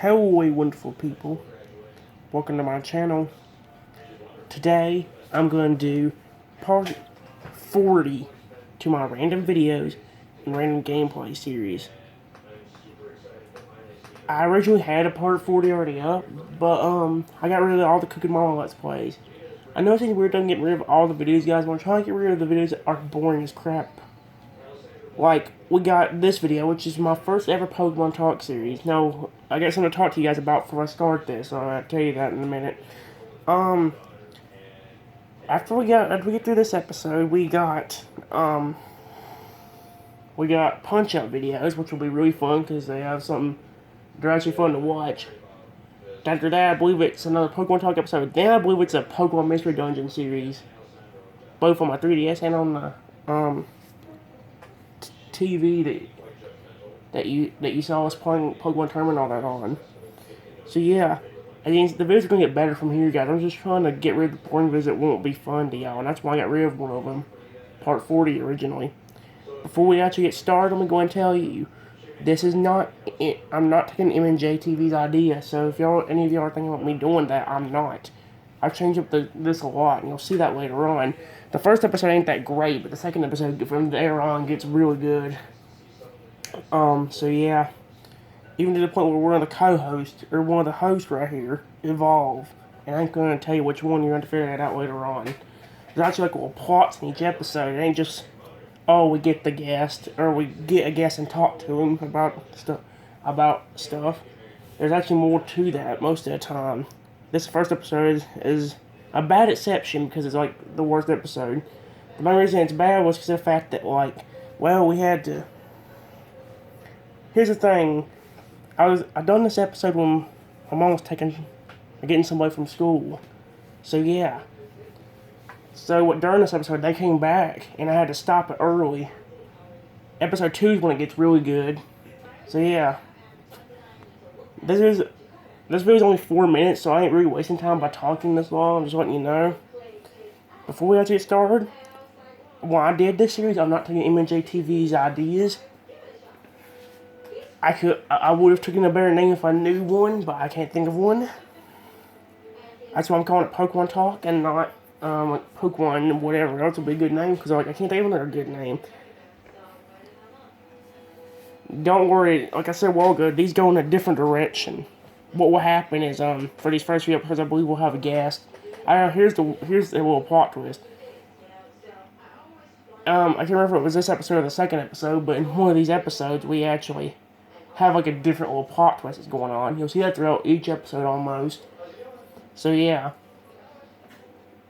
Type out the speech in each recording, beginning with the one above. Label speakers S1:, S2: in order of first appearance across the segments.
S1: Hello, wonderful people. Welcome to my channel. Today, I'm going to do part 40 to my random videos and random gameplay series. I originally had a part 40 already up, but I got rid of all the Cooking Mama Let's Plays. I know it seems weird getting rid of all the videos, guys, but I'm trying to get rid of the videos that are boring as crap. Like, we got this video, which is my first ever Pokemon Talk series. Now, I got something to talk to you guys about before I start this, so I'll tell you that in a minute. After we get through this episode, we got Punch Out videos, which will be really fun, because they have something, they're actually fun to watch. After that, I believe it's another Pokemon Talk episode. Then I believe it's a Pokemon Mystery Dungeon series, both on my 3DS and on the, TV that you saw us playing Pokemon Tournament and all that on. So yeah, I think the videos are gonna get better from here, guys. I'm just trying to get rid of the boring videos that won't be fun to y'all, and that's why I got rid of one of them, part 40 originally. Before we actually get started, I'm gonna tell you, this is not. I'm not taking MJ TV's idea. So if any of y'all are thinking about me doing that, I'm not. I've changed up this a lot, and you'll see that later on. The first episode ain't that great, but the second episode from there on gets really good. So yeah, even to the point where one of the co-hosts, or one of the hosts right here, evolve. And I'm going to tell you which one. You're going to figure that out later on. There's actually like little plots in each episode. It ain't just, oh, we get the guest, or we get a guest and talk to him about stuff. There's actually more to that most of the time. This first episode is a bad exception because it's like the worst episode. The main reason it's bad was because of the fact that, like, well, we had to. Here's the thing. I done this episode when my mom was getting somebody from school. So yeah. So during this episode they came back and I had to stop it early. Episode 2 is when it gets really good. So yeah. This video is only 4 minutes, so I ain't really wasting time by talking this long. I'm just letting you know. Before we actually get started, when I did this series, I'm not taking MJ TV's ideas. I would have taken a better name if I knew one, but I can't think of one. That's why I'm calling it Pokemon Talk and not like Pokemon whatever else would be a good name, because like I can't think of another good name. Don't worry, like I said a while ago, these go in a different direction. What will happen is for these first few episodes, I believe we'll have a guest. Here's the little plot twist. I can't remember if it was this episode or the second episode, but in one of these episodes we actually have like a different little plot twist that's going on. You'll see that throughout each episode almost. So yeah.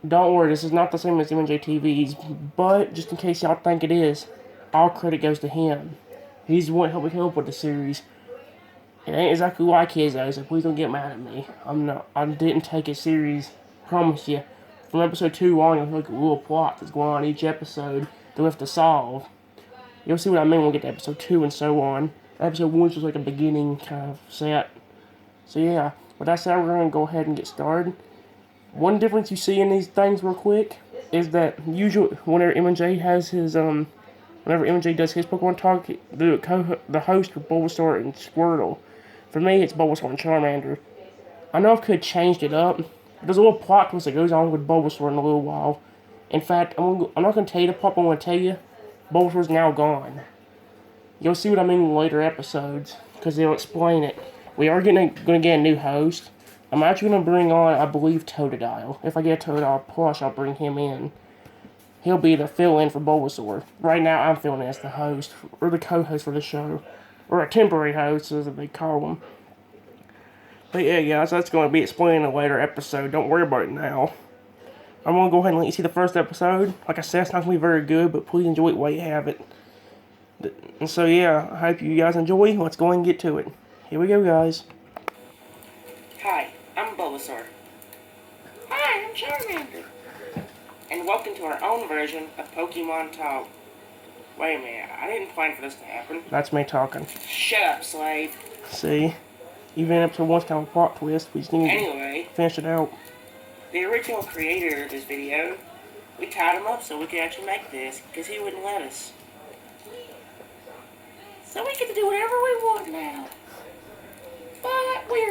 S1: Don't worry, this is not the same as MJ TV's, but just in case y'all think it is, all credit goes to him. He's the one helping me up with the series. It ain't exactly like his though, so please don't get mad at me. I didn't take it serious. Promise you. From episode 2 on, you'll look at a little plot that's going on each episode that we have to solve. You'll see what I mean when we get to episode 2 and so on. Episode 1 is just like a beginning kind of set. So yeah, with that said, we're going to go ahead and get started. One difference you see in these things real quick is that usually whenever MJ has his, whenever MJ does his Pokemon Talk, the host are Bulbasaur and Squirtle. For me, it's Bulbasaur and Charmander. I know I could have changed it up. There's a little plot twist that goes on with Bulbasaur in a little while. In fact, I'm not going to tell you the plot, but I'm going to tell you, Bulbasaur's now gone. You'll see what I mean in later episodes, because they'll explain it. We are going to get a new host. I'm actually going to bring on, I believe, Totodile. If I get a Totodile plush, I'll bring him in. He'll be the fill-in for Bulbasaur. Right now, I'm filling in as the host, or the co-host for the show. Or a temporary host, as they call them. But yeah, guys, that's going to be explained in a later episode. Don't worry about it now. I'm going to go ahead and let you see the first episode. Like I said, it's not going to be very good, but please enjoy it while you have it. And so yeah, I hope you guys enjoy. Let's go ahead and get to it. Here we go, guys. Hi, I'm Bulbasaur. Hi, I'm Charmander. And welcome to our own version of Pokemon Talk. Wait a minute, I didn't plan for this to happen. That's me talking. Shut up, Slade. See? Even episode 1's kind of a plot twist. We just need to finish it out. The original creator of this video, we tied him up so we could actually make this, because he wouldn't let us. So we get to do whatever we want now. But we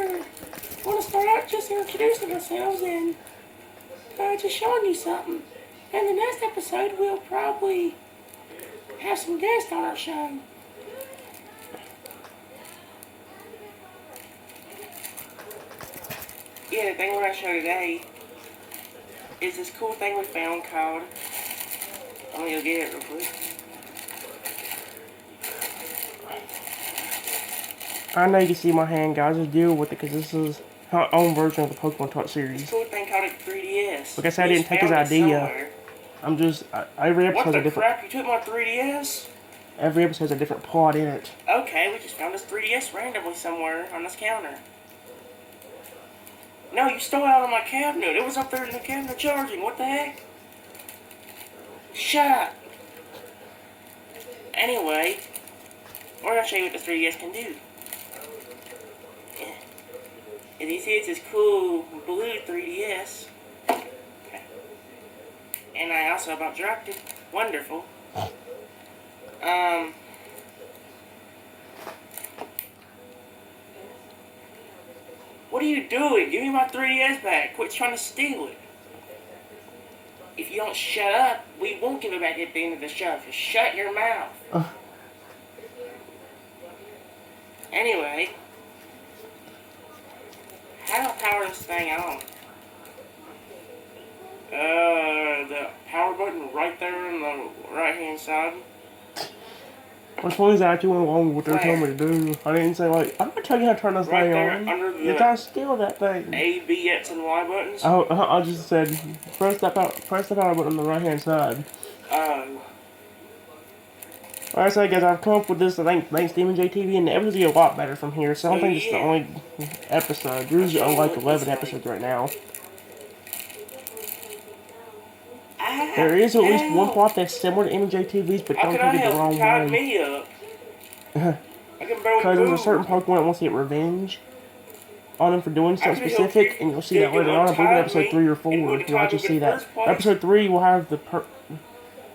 S1: introducing ourselves and just showing you something. In the next episode, we'll probably have some guests on our show. Yeah, the thing we're going to show today is this cool thing we found called... I'm going to go get it real quick. I know you can see my hand, guys. Just deal with it, because this is our own version of the Pokemon Talk series. This cool thing called a 3DS. Like I said, I didn't take his idea. I'm just... every episode has a different... What the crap? You took my 3DS? Every episode has a different plot in it. Okay, we just found this 3DS randomly somewhere on this counter. No, you stole it out of my cabinet. It was up there in the cabinet charging. What the heck? Shut up. Anyway, we're going to show you what this 3DS can do. As you see, it's this cool blue 3DS. Okay. And I also about dropped it. Wonderful. What are you doing? Give me my 3DS back. Quit trying to steal it. If you don't shut up, we won't give it back at the end of the show. Just shut your mouth. Anyway, how do I power this thing on? The power button right there on the right hand side. What's funny is I actually went along with what they're telling me to do. I didn't say, like, I'm going to tell you how to turn this thing on. Under the you gotta steal that thing. A, B, X, and Y buttons? I just said, press the power button on the right hand side. Like I said, guys, I've come up with this, I think, thanks to MJ and the episodes get a lot better from here, so I don't think it's the only episode. There's like 11 episodes right now. There is at least one plot that's similar to MJTV's, but don't take it the wrong way. Because there's a certain Pokemon that wants to get revenge on him for doing something specific, and you'll see that later on. I believe in episode 3 or 4. You'll actually see that. Episode 3 will have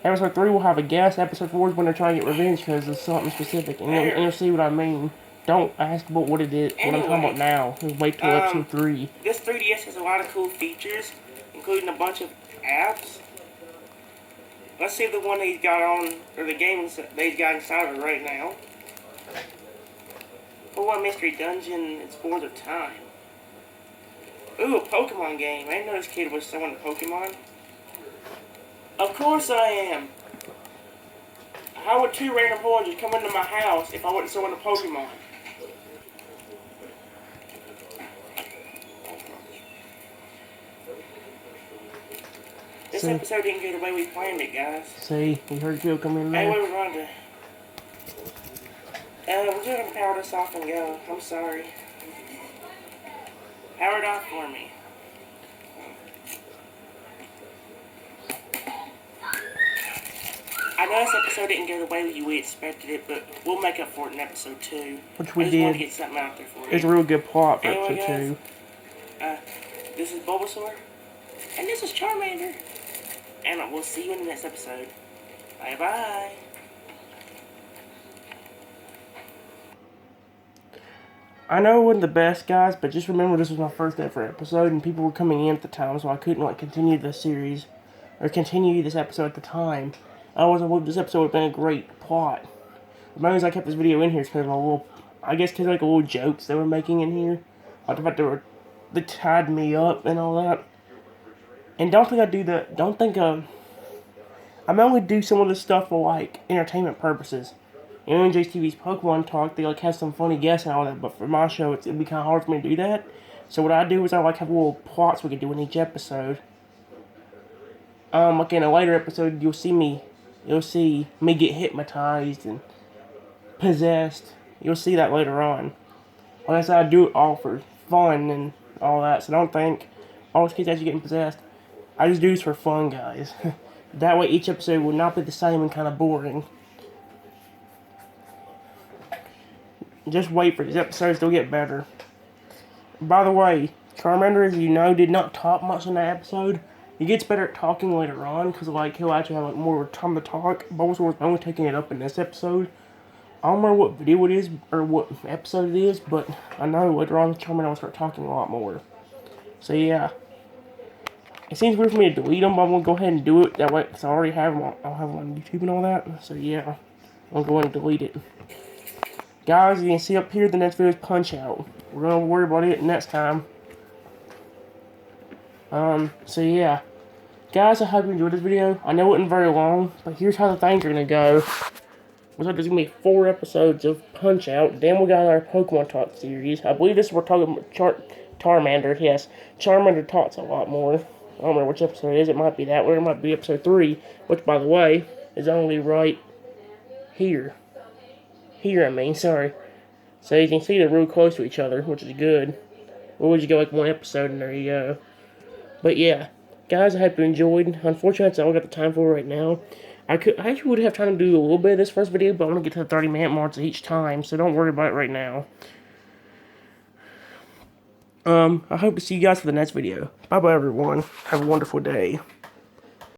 S1: Episode 3 will have a guest. Episode 4 is when they're trying to get revenge because it's something specific, and you'll see what I mean. Don't ask about what it is, what I'm talking about now. Just wait till episode 3. This 3DS has a lot of cool features, including a bunch of apps. Let's see the one that he's got on, or the games that he's got inside of it right now. Pokemon Mystery Dungeon, it's Spores of Time. Ooh, a Pokemon game. I didn't know this kid was someone Pokemon. Of course I am. How would 2 random Pokemon just come into my house if I wasn't someone Pokemon? This episode didn't go the way we planned it, guys. See, we heard Joe come in there. Hey, wait, Rhonda. We're just gonna power this off and go. I'm sorry. Power it off for me. I know this episode didn't go the way we expected it, but we'll make up for it in episode 2. Which we did. I just wanted to get something out there for you. It's a real good plot for episode 2. This is Bulbasaur. And this is Charmander. And we'll see you in the next episode. Bye-bye. I know it wasn't the best, guys, but just remember this was my first ever episode, and people were coming in at the time, so I couldn't, continue the series, or continue this episode at the time. Otherwise, this episode would have been a great plot. The main reason I kept this video in here is because of a little, little jokes they were making in here. Like the fact they tied me up and all that. And don't think I do that. Don't think I only do some of this stuff for entertainment purposes. You know, in JTV's Pokemon Talk, they have some funny guests and all that. But for my show, it'd be kind of hard for me to do that. So what I do is I have little plots we could do in each episode. In a later episode, you'll see me get hypnotized and possessed. You'll see that later on. Like I said, I do it all for fun and all that. So don't think all these kids actually getting possessed. I just do this for fun, guys. That way each episode will not be the same and kind of boring. Just wait for these episodes to get better. By the way, Charmander, as you know, did not talk much in that episode. He gets better at talking later on, because he'll actually have more time to talk. Bulbasaur was only taking it up in this episode. I don't remember what video it is, or what episode it is, but I know later on Charmander will start talking a lot more. So yeah. It seems weird for me to delete them, but I'm going to go ahead and do it that way, because I already have them I'll have them on YouTube and all that. So yeah, I'm going to delete it. Guys, you can see up here the next video is Punch-Out. We're going to worry about it next time. So yeah. Guys, I hope you enjoyed this video. I know it wasn't very long, but here's how the things are going to go. Looks like there's going to be 4 episodes of Punch-Out. Then we got our Pokemon Talk series. I believe we're talking about Charmander. Yes, Charmander talks a lot more. I don't remember which episode it is. It might be that one. It might be episode 3, which, by the way, is only right here. Sorry. So you can see they're real close to each other, which is good. Or would you go like 1 episode and there you go. But yeah, guys, I hope you enjoyed. Unfortunately, that's all I got the time for right now. I actually would have time to do a little bit of this first video, but I want to get to the 30-minute marks each time, so don't worry about it right now. I hope to see you guys for the next video. Bye-bye, everyone. Have a wonderful day.